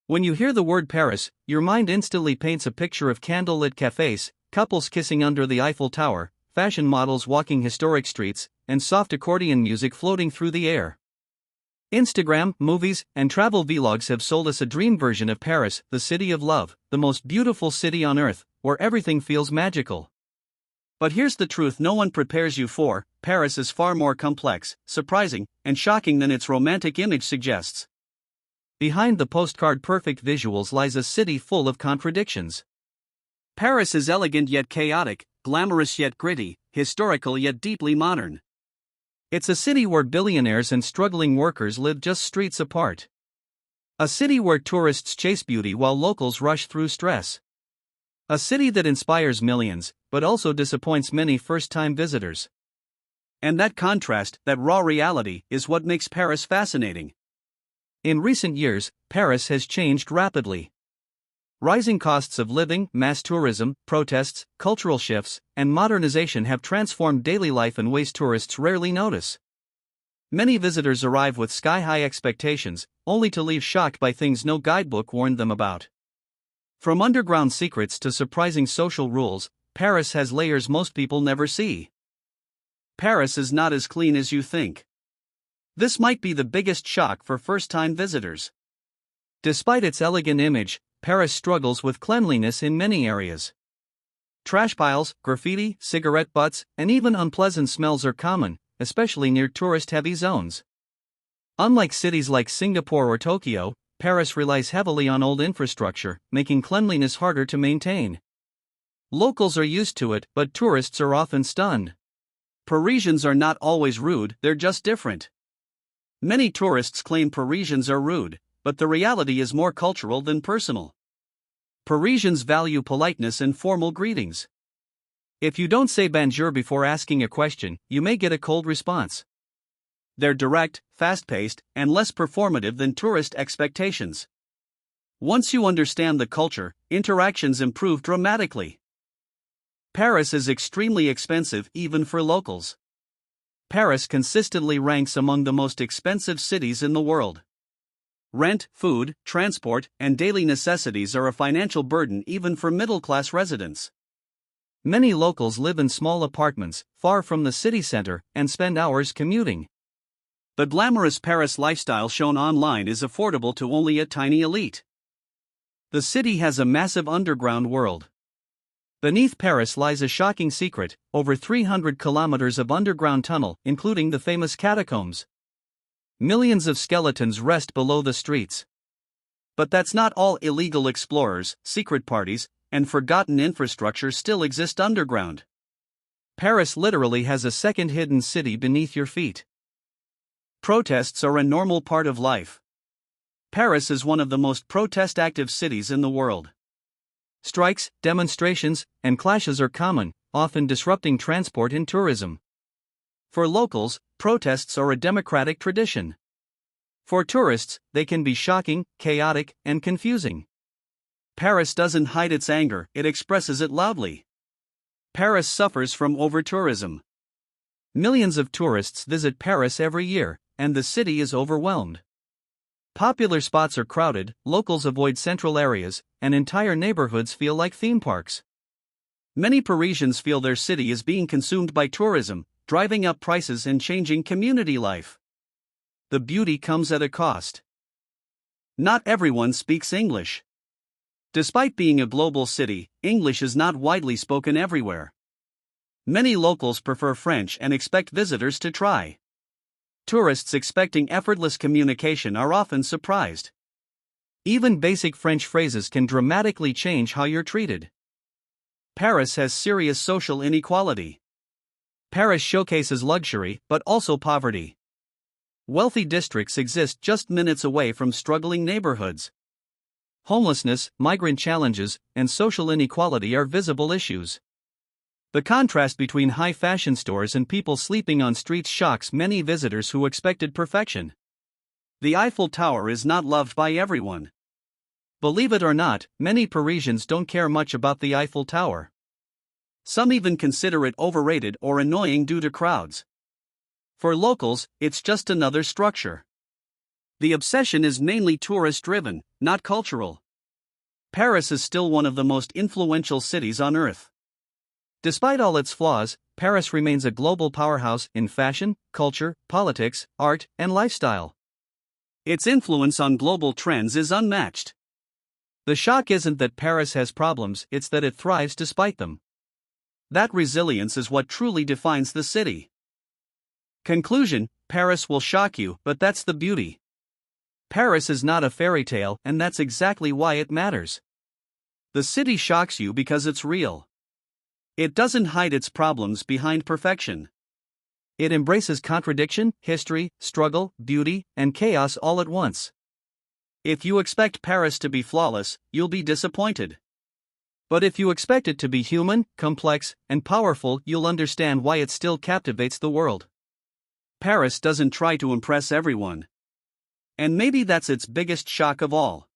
When you hear the word Paris, your mind instantly paints a picture of candlelit cafes, couples kissing under the Eiffel Tower, fashion models walking historic streets, and soft accordion music floating through the air. Instagram, movies, and travel vlogs have sold us a dream version of Paris, the city of love, the most beautiful city on earth, where everything feels magical. But here's the truth no one prepares you for: Paris is far more complex, surprising, and shocking than its romantic image suggests. Behind the postcard-perfect visuals lies a city full of contradictions. Paris is elegant yet chaotic, glamorous yet gritty, historical yet deeply modern. It's a city where billionaires and struggling workers live just streets apart. A city where tourists chase beauty while locals rush through stress. A city that inspires millions, but also disappoints many first-time visitors. And that contrast, that raw reality, is what makes Paris fascinating. In recent years, Paris has changed rapidly. Rising costs of living, mass tourism, protests, cultural shifts, and modernization have transformed daily life in ways tourists rarely notice. Many visitors arrive with sky-high expectations, only to leave shocked by things no guidebook warned them about. From underground secrets to surprising social rules, Paris has layers most people never see. Paris is not as clean as you think. This might be the biggest shock for first-time visitors. Despite its elegant image, Paris struggles with cleanliness in many areas. Trash piles, graffiti, cigarette butts, and even unpleasant smells are common, especially near tourist-heavy zones. Unlike cities like Singapore or Tokyo, Paris relies heavily on old infrastructure, making cleanliness harder to maintain. Locals are used to it, but tourists are often stunned. Parisians are not always rude, they're just different. Many tourists claim Parisians are rude, but the reality is more cultural than personal. Parisians value politeness and formal greetings. If you don't say bonjour before asking a question, you may get a cold response. They're direct, fast-paced, and less performative than tourist expectations. Once you understand the culture, interactions improve dramatically. Paris is extremely expensive even for locals. Paris consistently ranks among the most expensive cities in the world. Rent, food, transport, and daily necessities are a financial burden even for middle-class residents. Many locals live in small apartments, far from the city center, and spend hours commuting. The glamorous Paris lifestyle shown online is affordable to only a tiny elite. The city has a massive underground world. Beneath Paris lies a shocking secret: over 300 kilometers of underground tunnel, including the famous catacombs. Millions of skeletons rest below the streets. But that's not all. Illegal explorers, secret parties, and forgotten infrastructure still exist underground. Paris literally has a second hidden city beneath your feet. Protests are a normal part of life. Paris is one of the most protest-active cities in the world. Strikes, demonstrations, and clashes are common, often disrupting transport and tourism. For locals, protests are a democratic tradition. For tourists, they can be shocking, chaotic, and confusing. Paris doesn't hide its anger, it expresses it loudly. Paris suffers from over-tourism. Millions of tourists visit Paris every year, and the city is overwhelmed. Popular spots are crowded, locals avoid central areas, and entire neighborhoods feel like theme parks. Many Parisians feel their city is being consumed by tourism, driving up prices and changing community life. The beauty comes at a cost. Not everyone speaks English. Despite being a global city, English is not widely spoken everywhere. Many locals prefer French and expect visitors to try. Tourists expecting effortless communication are often surprised. Even basic French phrases can dramatically change how you're treated. Paris has serious social inequality. Paris showcases luxury, but also poverty. Wealthy districts exist just minutes away from struggling neighborhoods. Homelessness, migrant challenges, and social inequality are visible issues. The contrast between high fashion stores and people sleeping on streets shocks many visitors who expected perfection. The Eiffel Tower is not loved by everyone. Believe it or not, many Parisians don't care much about the Eiffel Tower. Some even consider it overrated or annoying due to crowds. For locals, it's just another structure. The obsession is mainly tourist-driven, not cultural. Paris is still one of the most influential cities on Earth. Despite all its flaws, Paris remains a global powerhouse in fashion, culture, politics, art, and lifestyle. Its influence on global trends is unmatched. The shock isn't that Paris has problems, it's that it thrives despite them. That resilience is what truly defines the city. Conclusion: Paris will shock you, but that's the beauty. Paris is not a fairy tale, and that's exactly why it matters. The city shocks you because it's real. It doesn't hide its problems behind perfection. It embraces contradiction, history, struggle, beauty, and chaos all at once. If you expect Paris to be flawless, you'll be disappointed. But if you expect it to be human, complex, and powerful, you'll understand why it still captivates the world. Paris doesn't try to impress everyone. And maybe that's its biggest shock of all.